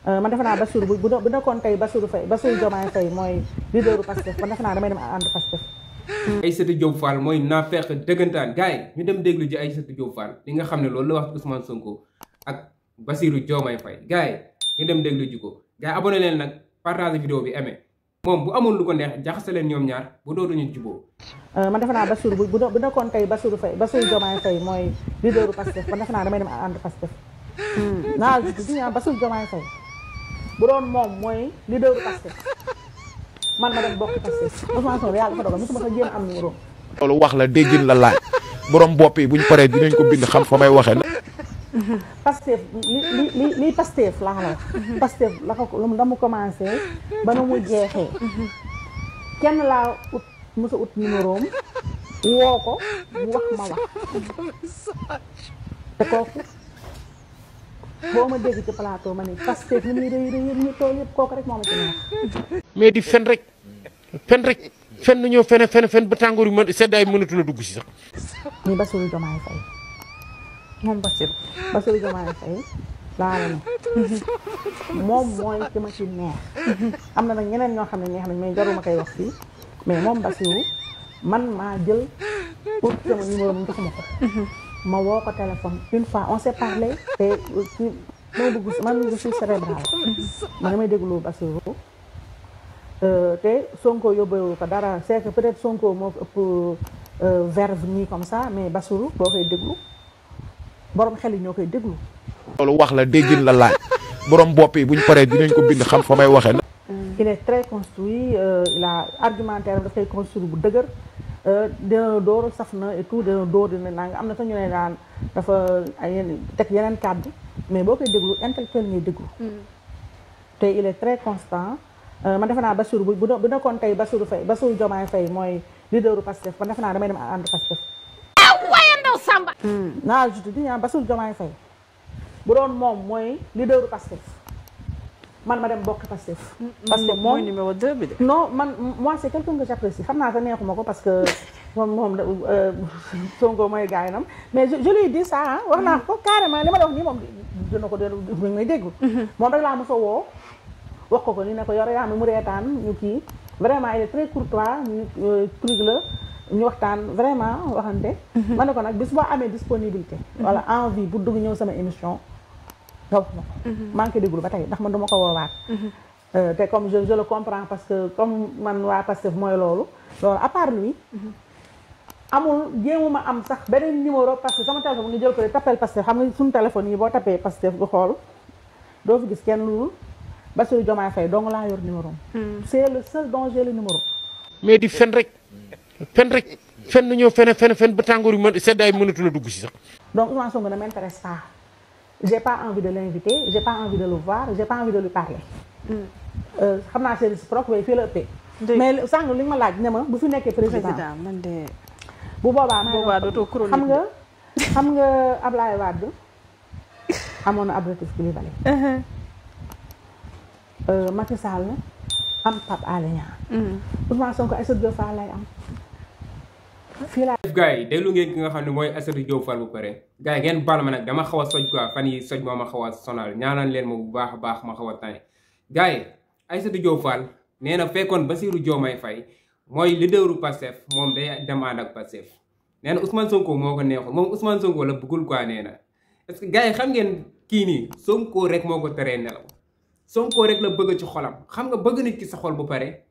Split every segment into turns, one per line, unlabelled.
man defe naa Bassirou bu nekkoon tey Bassirou Diomaye Faye mooy leaderu Pastef man defe naa damay dem ànd Pastef.
Aïssatou Diop Fall mooy naafeq dëggantaan gars yi ñu dem déglu ji Aïssatou Diop Fall li nga xam ne loolu la wax Ousmane Sonko ak Bassirou Diomaye Faye gars yi ñu dem déglu ji ko gars yi abonné leen nag partage vidéo bi aimé moom bu amul lu ko neex jaxase leen ñoom ñaar bu dootuñu juboo.
man defe naa Bassirou bu nekkoon tey Bassirou Diomaye Faye mooy leaderu Pastef man defe naa damay dem ànd Pastef. naa Bassirou Diomaye Faye bu doon moom mooy leaderu Pastef man ma dem bokk Pastef Ousmane Sonko yàlla dafa dogal mosuma ko jéem am numéro.
loolu wax la déggin la laaj borom bopp yi buñ paree dinañ ko bind xam fa may waxee.
Pastef li Pastef laa la wax. Pastef la ko la mu commencé ba nu mu jeexee. kenn laa musa ut numéro am woo ko mu wax ma wax te kooku boo ma dégg ci plateau ma ne Pastef li muy rëy ñu tool yëpp kooku rek moo ma ci neex.
mais di fen rek fen ñëw fen ba tàngoor yu seddaay mënatu la dugg si sax.
ni Bassirou Diomaye Faye moom Bassirou Diomaye Faye laa la ne moom mooy ki ma ci neex. am na nag ñeneen ñoo xam ne neex nañ mais jaruma koy wax fii mais moom Bassirou man maa jël pour sama numéro mu jox ma ko. ma woo ko téléphone une fois on s'est parlé te ci man je suis cérébral man damay déglu Bassirou te Sonko yóbbewu ko dara c'est que peut-être Sonko moo ko ëpp verve nii comme ça mais Bassirou boo koy déglu borom xel yi ñoo koy déglu.
loolu wax la déggin la laaj borom bopp yi buñ paree dinañ ko bind xam fa may waxee.
il est très construit il a argumentaire dafay construit bu dëgër. dina door saf na et tout dina door dina nanga am na sax ñu ne daan dafa ay teg yeneen kàddu mais boo koy déglu intellectuel ngay déglu. te il est très constant man defe naa Bassirou bu nekkoon tey Bassirou Diomaye Faye mooy leaderu Pastef man defe naa damay dem ànd Pastef.
waaye ndaw Samba.
non je te dis Bassirou Diomaye Faye bu doon moom mooy leaderu Pastef man ma dem bokk Pastef. parce que
mooy numéro 2 bi de.
non moi c'est quelqu'un que j'apprécie xam naa sax neexuma ko parce que moom Sonko mooy gaayam mais je lui dis ça wax naa ko carrément li ma la wax nii moom dina ko dina may dégg. moom rek laa mos a woo wax ko ni ne ko yore yaa mi mu reetaan ñu kii vraiment il est très courtois ñu truc la ñu waxtaan vraiment waxante. ma ne ko nag bis boo amee disponibilité. wala envie bu dugg ñëw sama émission. nga wax ma ko. maa ngi koy déglu ba tey ndax man duma ko woowaat. te comme je le comprends parce que comme man waa Pastef mooy loolu à part lui. amul jéemuma am sax beneen numéro parce que sama téléphone nga jël ko de tapel Pastef xam nga suñu téléphone yi boo tapee Pastef bu xool doo fi gis kenn lu Bassirou Diomaye Faye dong laa yor numéro am. c'est le seul dont j'ai le numéro.
mais di fen ñëw fen ba tàngoor yu seddaay mënatu la dugg si sax.
donc Ousmane Sonko ne m'intéresse pas. j'ai pas envie de l'inviter j'ai pas envie de le voir j'ai pas envie de lui parler. xam naa c'est réciproque mais fii la ëppee. mais sànq li nga ma laaj ne ma bu fi nekkee président
man de.
bu boobaa
dootoo chronique
xam nga Ablaye Wade amoon na Abdou Coulibaly. Macky Sall am Pape Alé Niang. Ousmane Sonko Aïssatou Diop Fall lay am. fii laa.
gars yi déglu ngeen ki nga xam ne mooy Aïssatou Diop Fall bu pare gars yi ngeen baal ma nag dama xaw a soj quoi fan yi soj moo ma xaw a sonal ñaanal leen ma bu baax a baax ma xaw a tane gars yi Aïssatou Diop Fall nee na fekkoon Bassirou Diomaye Faye mooy leaderu Pastef moom day dem ànd ak Pastef nee na Ousmane Sonko moo ko neexul moom Ousmane Sonko la bëggul quoi nee na parce que gars yi xam ngeen kii nii Sonko rek moo ko teree nelaw Sonko rek la bëgg ci xolam xam nga bëgg nit ki sa xol bu pare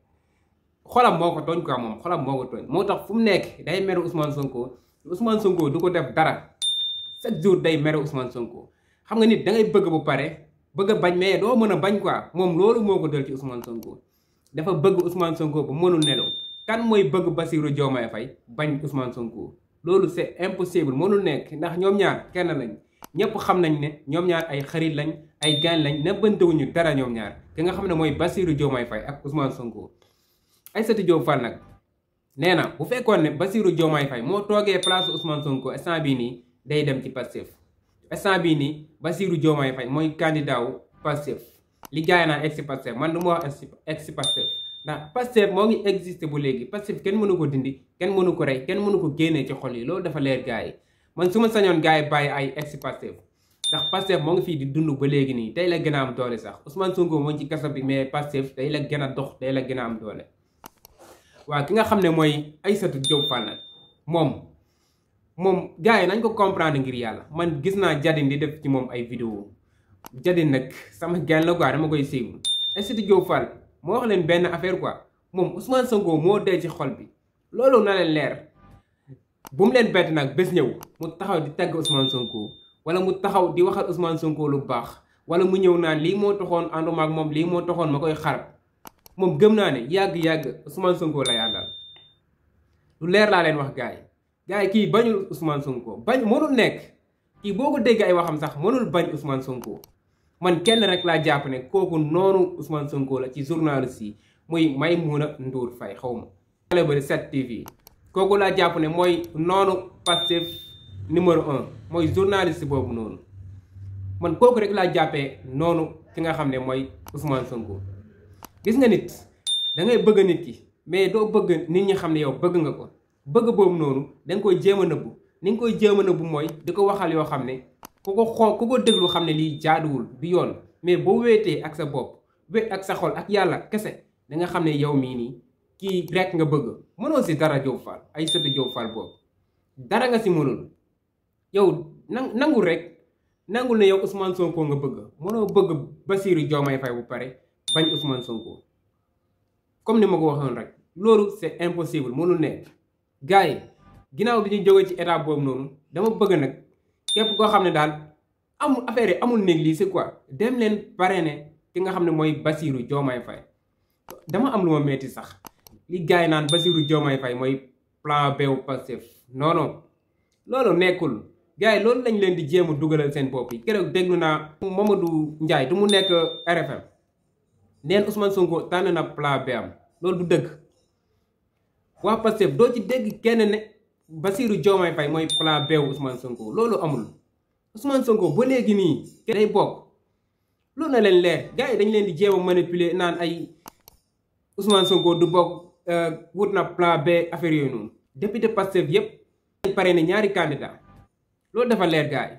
xolam moo ko tooñ quoi moom xolam moo ko tooñ moo tax fu mu nekk day mere Ousmane Sonko du ko def dara chaque jour day mere Ousmane Sonko xam nga nit da ngay bëgg bu pare bëgg a bañ mais doo mën a bañ quoi moom loolu moo ko dal ci Ousmane Sonko dafa bëgg Ousmane Sonko ba mënul nelaw kan mooy bëgg Bassirou Diomaye Faye bañ Ousmane Sonko loolu c'est impossible mënul nekk ndax ñoom ñaar kenn lañ ñëpp xam nañ ne ñoom ñaar ay xarit lañ ay gaañ lañ nëbbantewuñu dara ñoom ñaar ki nga xam ne mooy Bassirou Diomaye Faye ak Ousmane Sonko. Aïssatou Diop Fall nag nee na bu fekkoon ne Bassirou Diomaye Faye moo toogee place Ousmane Sonko instant bii nii day dem ci Pastef instant bii nii Bassirou Diomaye Faye mooy candidat wu Pastef li gaay naa ex Pastef man du ma wax ex Pastef ndax Pastef moo ngi existé bu léegi Pastef kenn mënu ko dindi kenn mënu ko rey kenn mënu ko génnee ci xol yi loolu dafa leer gars yi man su ma sañoon gars yi bàyyi ay ex Pastef ndax ndax Pastef moo ngi fii di dund ba léegi nii tey la gën a am doole sax Ousmane Sonko moo ngi ci kaso bi mais Pastef tey la gën a dox tey la gën a am doole. waaw ki nga xam ne mooy Aïssatou Diop Fall nag moom gars yi nañ ko comprendre ngir yàlla man gis naa Jadine di def ci moom ay vidéo Jadine nag sama gan la quoi dama koy suivre Aïssatou Diop Fall moo wax leen benn affaire quoi moom Ousmane Sonko moo dee ci xol bi loolu na leen leer bu mu leen bett nag bés ñëw mu taxaw di tagg Ousmane Sonko wala mu taxaw di waxal Ousmane Sonko lu baax wala mu ñëw naan lii moo taxoon ànduma ak moom lii moo taxoon ma koy xarab moom gëm naa ne yàgg-yàgg Ousmane Sonko lay àndal lu leer laa leen wax gars yi kii bañul Ousmane Sonko bañ mënul nekk kii boo ko dégg ay waxam sax mënul bañ Ousmane Sonko man kenn rek laa jàpp ne kooku noonu Ousmane Sonko la ci journaliste yi muy Maïmouna Ndour Faye xaw ma télé ba 7TV kooku laa jàpp ne mooy noonu Pastef numéro 1 mooy journaliste boobu noonu man kooku rek laa jàppee noonu ki nga xam ne mooy Ousmane Sonko. gis nga nit da ngay bëgg nit ki mais doo bëgg nit ñi xam ne yow bëgg nga ko bëgg boobu noonu da nga koy jéem a nëbbu ni nga koy jéem a nëbbu mooy di ko waxal yoo xam ne ku ko déglu xam ne lii jaaduwul bi yoon mais boo wéetee ak sa bopp wéet ak sa xol ak yàlla kese da nga xam ne yow mii nii kii rek nga bëgg mënoo si dara Diop Fall Aïssatou Diop Fall boobu dara nga si mënul yow nangul rek nangul ne yow Ousmane Sonko nga bëgg mënoo bëgg Bassirou Diomaye Faye bu pare bañ Ousmane Sonko comme ni ma ko waxoon rek loolu c'est impossible mënul nekk gars yi ginnaaw bi ñu jógee ci état boobu noonu dama bëgg nag képp koo xam ne daal amul affaire yi amul négligé quoi dem leen parrainer ki nga xam ne mooy Bassirou Diomaye Faye dama am lu ma metti sax li gars yi naan Bassirou Diomaye Faye mooy plan B wu Pastef non loolu nekkul gars yi loolu lañ leen di jéem a dugalal seen bopp yi keroog déglu naa Mamadou Ndiaye du mu nekk RFM neen Ousmane Sonko tànn na plan B am loolu du dëgg waa Pastef doo ci dégg kenn ne Bassirou Diomaye Faye mooy plan B wu Ousmane Sonko loolu amul Ousmane Sonko ba léegi nii day bokk loolu na leen leer gars yi dañ leen di jéem a manipuler naan ay Ousmane Sonko du bokk wut na plan B affaire yooyu noonu député Pastef yépp dañ pare ne ñaari candidat loolu dafa leer gars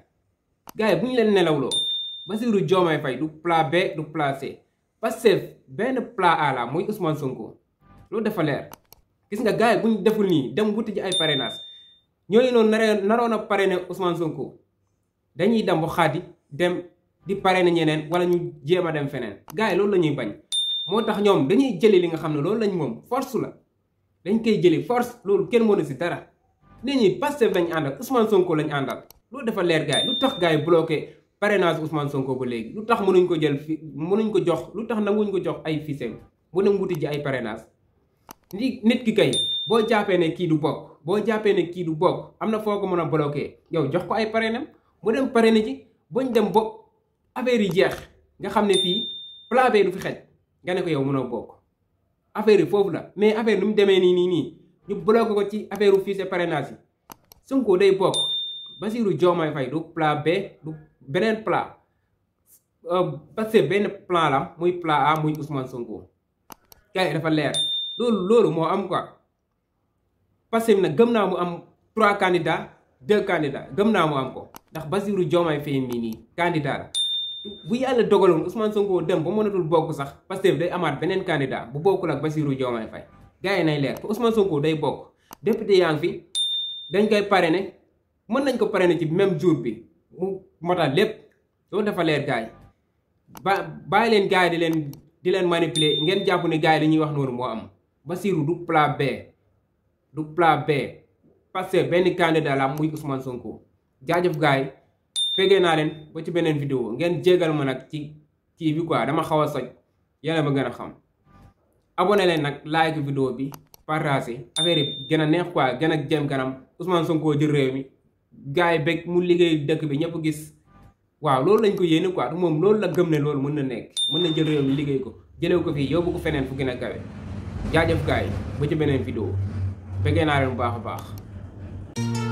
yi bu ñu leen nelawloo Bassirou Diomaye Faye du plan B du plan C Pastef benn plan A la muy Ousmane Sonko loolu dafa leer gis nga gars yi bu ñu deful nii dem wuti ji ay parrainage ñooñu noonu naroon a parrainer Ousmane Sonko dañuy dem bu xaati dem di parrainer ñeneen wala ñu jéem a dem feneen gars yi loolu la ñuy bañ moo tax ñoom dañuy jëli li nga xam ne loolu lañ moom force la dañ koy jëli force loolu kenn mënu si dara nit ñi Pastef lañ àndal Ousmane Sonko lañ àndal loolu dafa leer gars yi lu tax gars yi bloqué parrainage Ousmane Sonko ba léegi lu tax mënuñ ko jël mënuñ ko jox lu tax nanguñ ko jox ay fichier bu dem wuti ji ay parrainage nit ki kay boo jàppee ne kii du bokk am na foo ko mën a bloqué yow jox ko ay parrainam mu dem parrainé ji buñ dem ba affaire yi jeex nga xam ne fii plan B du fi xej nga ne ko yow mënoo bokk affaire yi foofu la mais affaire nu mu demee nii ñu bloqué ko ci affaire u fichier parrainage yi Sonko day bokk Bassirou Diomaye Faye du plan B du beneen plan parce que benn plan la muy plan A muy Ousmane Sonko kay dafa leer loolu moo am quoi parce que nag gëm naa mu am 3 candidats 2 candidats gëm naa mu am ko ndax Bassirou Diomaye Faye mii nii candidat la bu yàlla dogaloon Ousmane Sonko dem ba mënatul bokk sax parce que day amaat beneen candidat bu bokkul ak Bassirou Diomaye Faye gars yi nay leer te Ousmane Sonko day bokk député yaa ngi fi dañ koy parrainer mën nañ ko parrainer ci même jour bi mu motal lépp loolu dafa leer gars yi bàyyi leen gars yi di leen manipuler ngeen jàpp ne gars yi dañuy wax noonu moo am Bassirou du plan B parce que benn candidat la muy Ousmane Sonko jaajëf gars yi feggee naa leen ba ci beneen vidéo ngeen jégal ma nag ci kii bi quoi dama xaw a soj yàlla ma gën a xam abonné leen nag like vidéo bi partagé affaire yi gën a neex quoi gën a jëm kanam Ousmane Sonko jël réew mi gars yi bëgg mu liggéey dëkk bi ñëpp gis waaw loolu lañ ko yéene quoi moom loolu la gëm ne loolu mën na nekk mën na jël réew mi liggéey ko jëlee ko fii yóbbu ko feneen fu gën a kawe jaajëf gars yi ba ci beneen vidéo feggee naa leen bu baax a baax